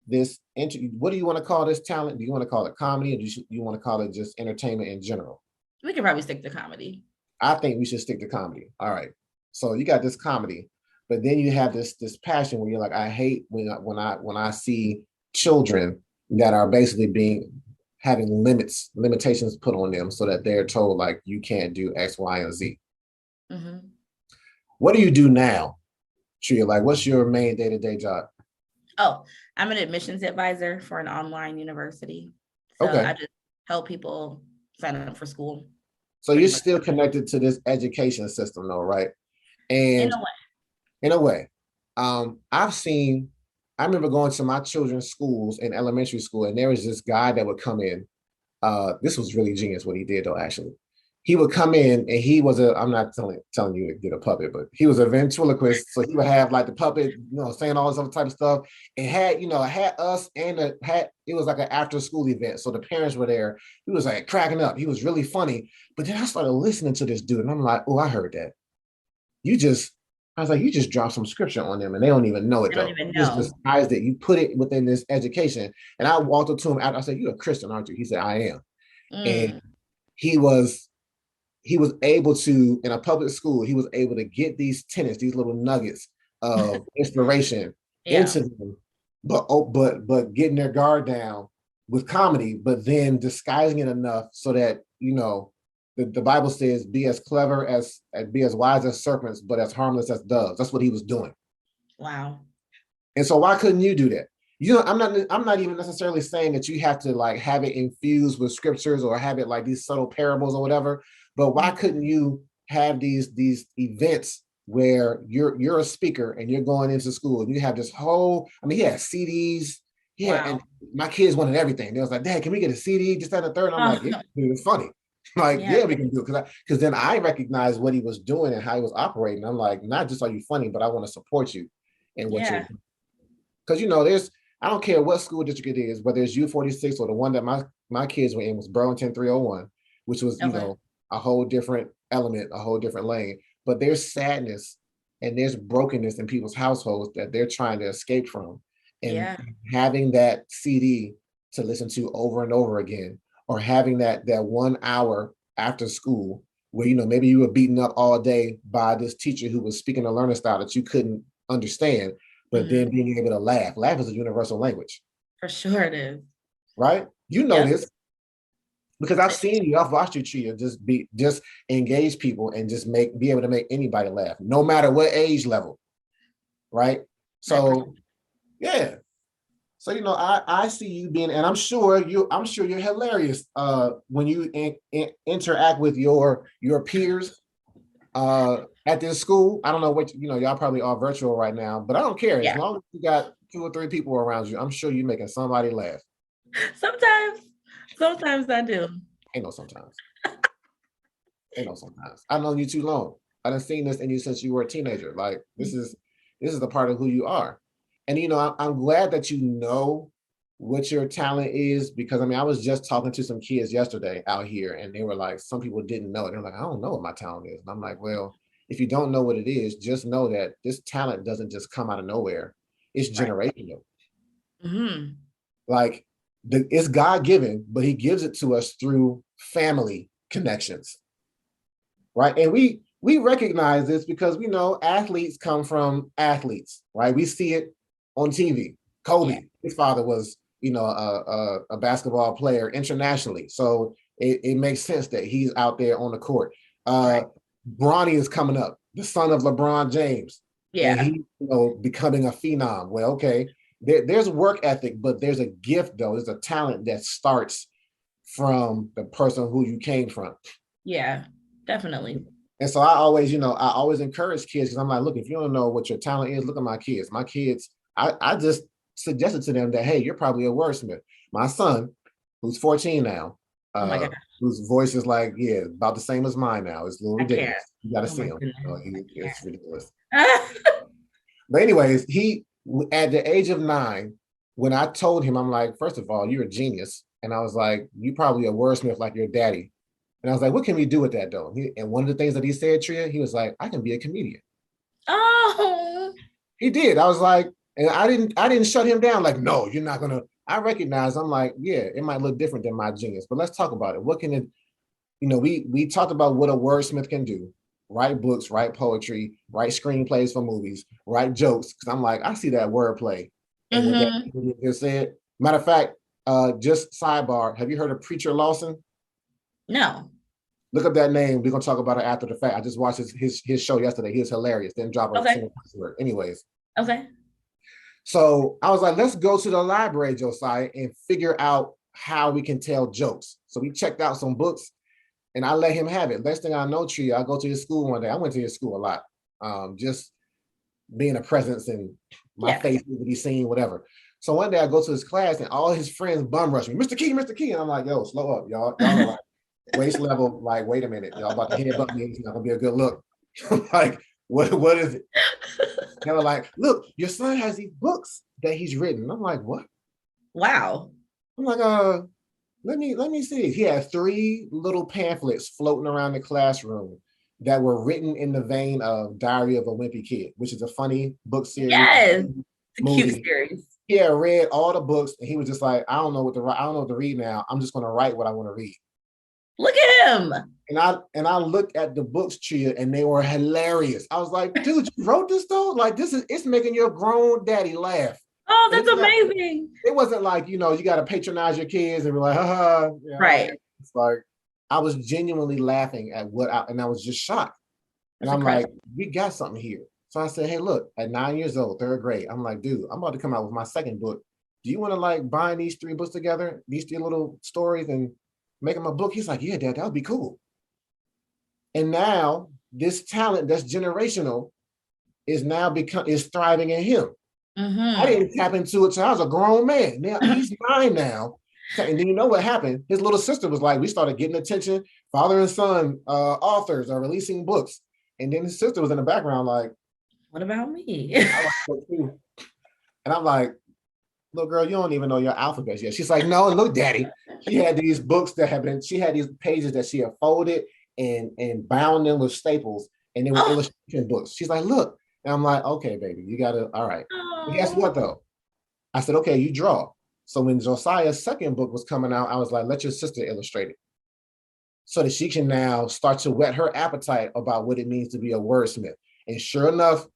this what do you want to call this talent? Do you want to call it comedy, or do you want to call it just entertainment in general? We could probably stick to comedy. I think we should stick to comedy. All right. So you got this comedy, but then you have this passion where you're like, I hate when I see children that are basically having limitations put on them, so that they're told like, you can't do X, Y, and Z. Mm-hmm. What do you do now, Tria? Like, what's your main day-to-day job? Oh, I'm an admissions advisor for an online university. So Okay. I just help people sign up for school, So you're pretty much. still connected to this education system though, right? In And a way. in a way, I remember going to my children's schools in elementary school, and there was this guy that would come in. This was really genius what he did though, actually. He would come in and I'm not telling you to get a puppet, but he was a ventriloquist. So he would have like the puppet, saying all this other type of stuff. And had us, and it was like an after school event. So the parents were there. He was like cracking up. He was really funny. But then I started listening to this dude, and I'm like, oh, I heard that. You just, I was like, you just dropped some scripture on them, and they don't even know it I don't though. even You just know. disguised it. You put it within this education. And I walked up to him after. I said, "You're a Christian, aren't you?" He said, "I am." And Mm. he was able to, in a public school, he was able to get these tenets, these little nuggets of inspiration Yeah. into them, but getting their guard down with comedy, but then disguising it enough so that the Bible says, be as wise as serpents, but as harmless as doves. That's what he was doing. Wow. And so why couldn't you do that? I'm not even necessarily saying that you have to like have it infused with scriptures or have it like these subtle parables or whatever, but why couldn't you have these events where you're a speaker and you're going into school and you have this whole, I mean, he had CDs, Yeah, and Wow. my kids wanted everything. They was like, Dad, can we get a CD? Just that and the third. And I'm like, yeah, Oh, dude, it's funny. Like, yeah, yeah, we can do it. Because then I recognized what he was doing and how he was operating. I'm like, not just are you funny, but I want to support you in what you're yeah. doing. Because there's I don't care what school district it is, whether it's U46 or the one that my kids were in was Burlington 301, which was, Okay. a whole different element, a whole different lane. But there's sadness and there's brokenness in people's households that they're trying to escape from. And Yeah. having that CD to listen to over and over again, or having that 1 hour after school where, maybe you were beaten up all day by this teacher who was speaking a learning style that you couldn't understand, but Hmm. then being able to laugh. Laugh is a universal language, For sure it is. right? You know Yep. this because I've seen you. I've watched you, Tria, just engage people and just be able to make anybody laugh, no matter what age level, right? I appreciate So yeah. So I see you being, and I'm sure you're hilarious when you interact with your peers at this school. I don't know what y'all probably are virtual right now, but I don't care. As Yeah. long as you got 2 or 3 people around you, I'm sure you're making somebody laugh. Sometimes, sometimes I do. Ain't no sometimes. Ain't no sometimes. I've known you too long. I done seen this in you since you were a teenager. Like this is the part of who you are. And I'm glad that you know what your talent is, because I was just talking to some kids yesterday out here and they were like, some people didn't know it. They're like, I don't know what my talent is. And I'm like, well, if you don't know what it is, just know that this talent doesn't just come out of nowhere. It's Right. generational. Hmm. Like it's God given, but he gives it to us through family connections. Right. And we recognize this because we know athletes come from athletes, right? We see it on TV. Yeah. Kobe, his father was, a basketball player internationally. So it makes sense that he's out there on the court. Right. Bronny is coming up, the son of LeBron James, and Yeah. he, becoming a phenom. Well, okay, there's work ethic, but there's a gift though. There's a talent that starts from the person who you came from. Yeah. Definitely. And so I always encourage kids because I'm like, look, if you don't know what your talent is, look at my kids. My kids, I just suggested to them that, hey, you're probably a wordsmith. My son, who's 14 now, Oh my God. whose voice is like, yeah, about the same as mine now. It's a little I can't. ridiculous. You got to Oh see my him. goodness. I It's ridiculous. can't. But anyways, he at the age of 9, when I told him, I'm like, first of all, you're a genius. And I was like, you probably a wordsmith like your daddy. And I was like, what can we do with that though? And one of the things that he said, Tria, he was like, I can be a comedian. Oh. He did. I was like, and I didn't shut him down. Like, no, you're not gonna. I recognize. I'm like, yeah, it might look different than my genius, but let's talk about it. What can it? We talked about what a wordsmith can do: write books, write poetry, write screenplays for movies, write jokes. Because I'm like, I see that wordplay, and what that Hmm. just said. Matter of fact, just sidebar. Have you heard of Preacher Lawson? No. Look up that name. We're gonna talk about it after the fact. I just watched his show yesterday. He was hilarious. Didn't drop a Okay. single word. Anyways, Okay. so I was like, let's go to the library, Josiah, and figure out how we can tell jokes. So we checked out some books, and I let him have it. Next thing I know, Tree, I go to his school one day. I went to his school a lot, just being a presence and my Yeah. face to be seen, whatever. So one day I go to his class, and all his friends bum rush me, Mr. Key, Mr. Key, and I'm like, yo, slow up, y'all. Y'all are like waist level, like, wait a minute, y'all about to headbutt me. It's not gonna be a good look. Like, what is it? They were like, look, your son has these books that he's written. I'm like, what? Wow. I'm like, let me see. He had 3 little pamphlets floating around the classroom that were written in the vein of Diary of a Wimpy Kid, which is a funny book series, Yes. It's a cute movie. series. He had read all the books, and he was just like, I don't know what to write. I don't know what to read now. I'm just going to write what I want to read. Look at him. And I looked at the books, Chia, and they were hilarious. I was like, dude, you wrote this though? Like, it's making your grown daddy laugh. Oh, And that's amazing. it wasn't like, you got to patronize your kids and be like, haha. Right. It's like, I was genuinely laughing at and I was just shocked. And That's I'm like, incredible. we got something here. So I said, hey, look, at 9 years old, 3rd grade, I'm like, dude, I'm about to come out with my second book. Do you want to like bind these 3 books together, these 3 little stories, and make them a book? He's like, yeah, Dad, that would be cool. And now this talent that's generational is thriving in him. I Mm-hmm. didn't tap into it till I was a grown man. Now he's 9 now. And then you know what happened? His little sister was like, we started getting attention. Father and son authors are releasing books. And then his sister was in the background like, What about me? I like books too. And I'm like, little girl, you don't even know your alphabet yet. She's like, no, look, daddy. She had these books that have been, she had these pages that she had folded and bound them with staples, and they were Oh, illustration books. She's like, look. And I'm like, okay, baby, you gotta, all right. But guess oh. what though? I said, okay, you draw. So when Josiah's second book was coming out, I was like, let your sister illustrate it so that she can now start to whet her appetite about what it means to be a wordsmith. And sure enough,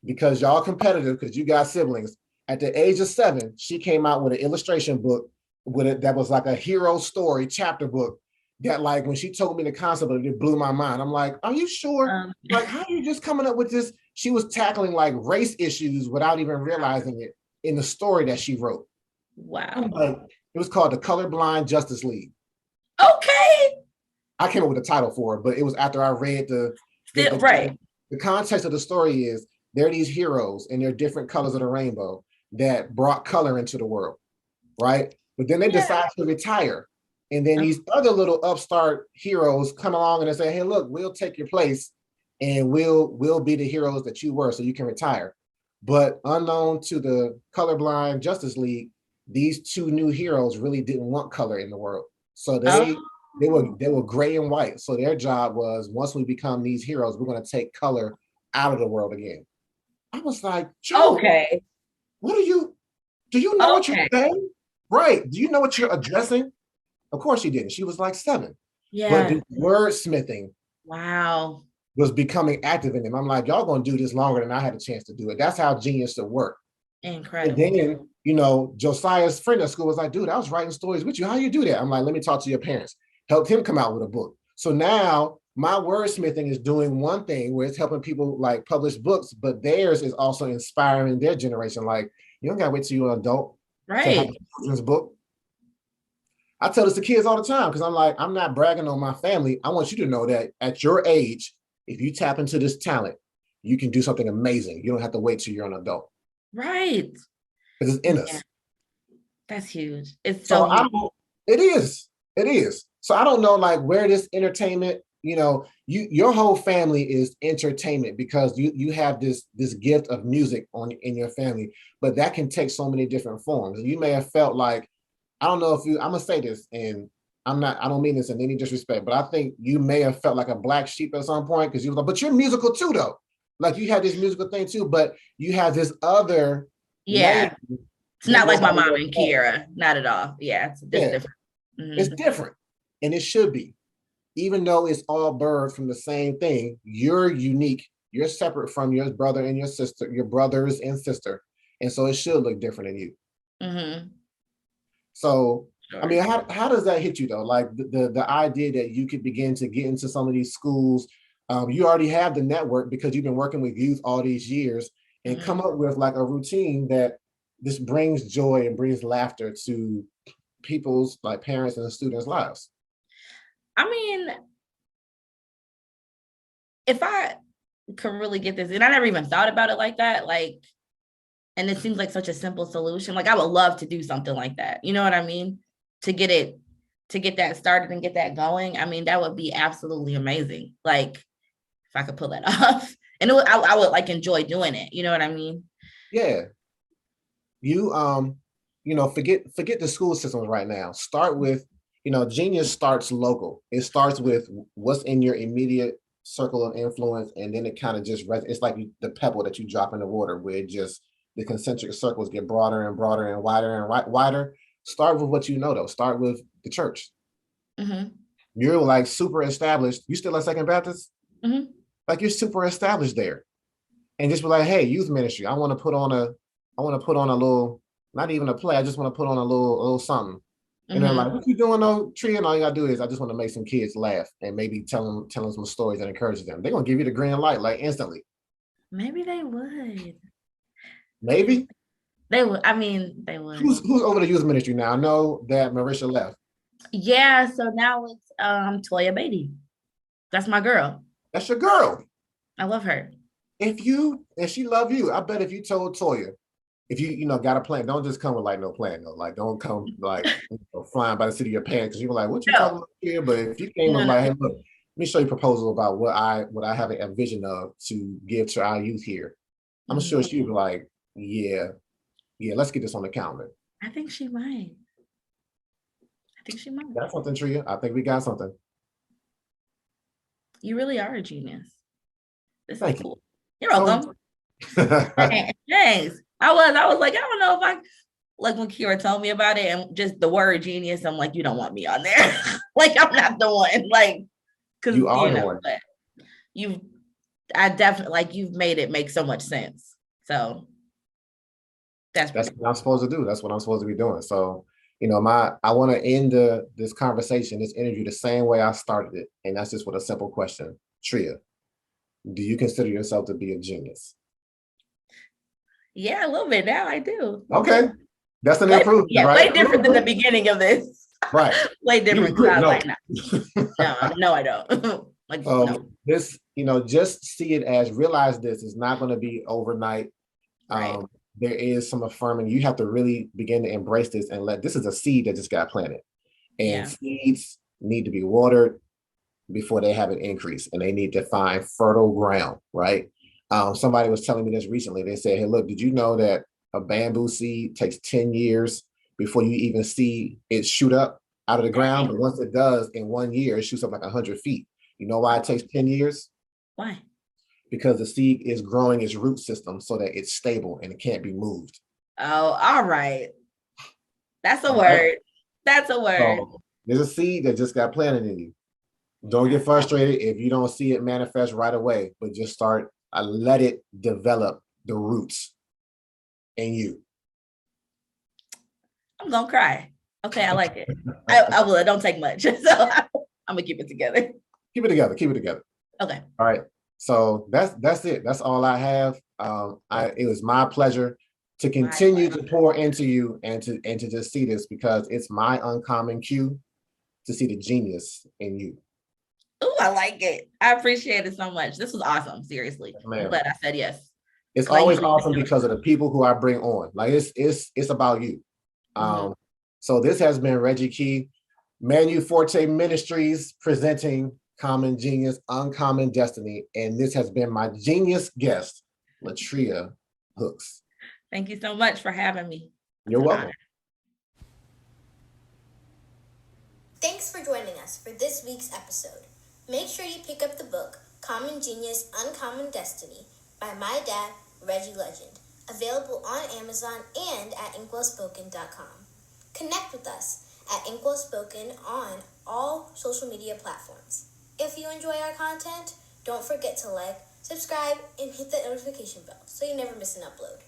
because y'all competitive, because you got siblings, at the age of 7, she came out with an illustration book with it that was like a hero story chapter book that, like, when she told me the concept of it, it blew my mind. I'm like, are you sure? Um, Like, how are you just coming up with this? She was tackling like race issues without even realizing it in the story that she wrote. I'm wow. like, it was called the Colorblind Justice League. Okay. I came up with a title for it, but it was after I read the, Still, right. the context of the story is they're these heroes and they're different colors of the rainbow that brought color into the world, right? But then they Yeah. decide to retire. And then Um, these other little upstart heroes come along and they say, hey, look, we'll take your place and we'll be the heroes that you were so you can retire. But unknown to the colorblind Justice League, these two new heroes really didn't want color in the world. So they were gray and white. So their job was, once we become these heroes, we're going to take color out of the world again. I was like, Joe, okay. what do you know what you're Okay. saying? Right. Do you know what you're addressing? Of course she didn't. She was like 7. But Yeah. the wordsmithing Wow. was becoming active in them. I'm like, y'all gonna do this longer than I had a chance to do it. That's how genius should work. And Incredible. then, Josiah's friend at school was like, dude, I was writing stories with you. How you do that? I'm like, let me talk to your parents. Helped him come out with a book. So now my wordsmithing is doing one thing where it's helping people like publish books, but theirs is also inspiring their generation. Like, you don't gotta wait till you're an adult to have a Right. children's book. I tell this to kids all the time because I'm like, I'm not bragging on my family. I want you to know that at your age, if you tap into this talent, you can do something amazing. You don't have to wait till you're an adult Right. because it's in Yeah. us. That's huge. It's So so I huge. don't, it is. So I don't know like where this entertainment, your whole family is entertainment because you have this gift of music in your family, but that can take so many different forms. You may have felt like, I don't know if I'm gonna say this, and I don't mean this in any disrespect, but I think you may have felt like a black sheep at some point because you was like, but you're musical too, though. Like you had this musical thing too, but you have this other lane Yeah. It's that not like my nobody mom else and has. Kiera. Not at all. Yeah. It's Yeah, different. it's Mhm. different, and it should be. Even though it's all birthed from the same thing, you're unique. You're separate from your brother and your sister, your brothers and sister, and so it should look different in you. Mhm. So, I Sure. mean, how does that hit you though? Like the idea that you could begin to get into some of these schools, you already have the network because you've been working with youth all these years, and come Mhm. up with like a routine that this brings joy and brings laughter to people's like parents and students' lives. I mean, if I could really get this, and I never even thought about it like that, like, and it seems like such a simple solution. Like I would love to do something like that. You know what I mean? To get it, to get that started and get that going. I mean, that would be absolutely amazing. Like if I could pull that off, and I would like enjoy doing it. You know what I mean? Yeah, you forget the school systems right now. Start with, genius starts local. It starts with what's in your immediate circle of influence, and then it kind of just it's like the pebble that you drop in the water where it just the concentric circles get broader and broader and wider and wider. Start with what you know though. Start with the church. Mm-hmm. You're like super established. You still at Second Baptist? Mm-hmm. Like you're super established there, and just be like, hey, youth ministry, I want to put on a little, not even a play, I just want to put on a little something. And they're like, Mm-hmm. what you doing though, Tree? And all you gotta do is I just want to make some kids laugh and maybe tell them some stories that encourage them. They're gonna give you the green light like instantly. Maybe they would. They Maybe. they would. I mean, they would. Who's over the youth ministry now? I know that Marisha left. Yeah. So now it's Toya Beatty. That's my girl. That's your girl. I love her. If you and she love you, I bet if you told Toya, if you got a plan, don't just come with like no plan though. Like don't come like flying by the seat of your pants because you were like, what you No, talking about here? But if you came no, with no. like, hey, look, let me show you a proposal about what I have a vision of to give to our youth here. I'm sure she'd be like, yeah, let's get this on the calendar. I think she might. I think she might. That's something, Tria. I think we got something. You really are a genius. This Thank is cool. you. You're welcome. Thanks. I was like, I don't know if I like when Kira told me about it and just the word genius, I'm like, you don't want me on there. Like, I'm not the one. Like, because you are the one. but I definitely like you've made it make so much sense. So that's what I'm supposed to do. That's what I'm supposed to be doing. So, I want to end this conversation, this interview, the same way I started it. And that's just with a simple question. Tria, do you consider yourself to be a genius? Yeah, a little bit now. I do. Okay. That's an improvement. Yeah, right? Way different than the beginning of this. Right. Way different. No. No, I don't. Like, no. This, just see it as realize this is not going to be overnight. Right. There is some affirming. You have to really begin to embrace this and this is a seed that just got planted. And seeds need to be watered before they have an increase, and they need to find fertile ground, right? Somebody was telling me this recently. They said, hey, look, did you know that a bamboo seed takes 10 years before you even see it shoot up out of the ground? But once it does, in 1 year, it shoots up like 100 feet. You know why it takes 10 years? Why? Because the seed is growing its root system so that it's stable and it can't be moved. Oh, all right. That's a word. That's a word. So there's a seed that just got planted in you. Don't get frustrated if you don't see it manifest right away, but just start, let it develop the roots in you. I'm gonna cry. Okay, I like it. I will. It don't take much. So I'm gonna keep it together. Keep it together. Okay. All right. So that's it. That's all I have. It was my pleasure to continue to pour into you and to just see this, because it's my uncommon cue to see the genius in you. Oh, I like it. I appreciate it so much. This was awesome. Seriously. I'm glad I said yes. It's always awesome because of the people who I bring on. Like it's about you. So this has been Reggie Key, Manu Forti Ministries presenting Common Genius, Uncommon Destiny. And this has been my genius guest, LaTria Hooks. Thank you so much for having me. You're welcome. Thanks for joining us for this week's episode. Make sure you pick up the book, Common Genius, Uncommon Destiny by my dad, Reggie Legend, available on Amazon and at inkwellspoken.com. Connect with us at inkwellspoken on all social media platforms. If you enjoy our content, don't forget to like, subscribe, and hit the notification bell so you never miss an upload.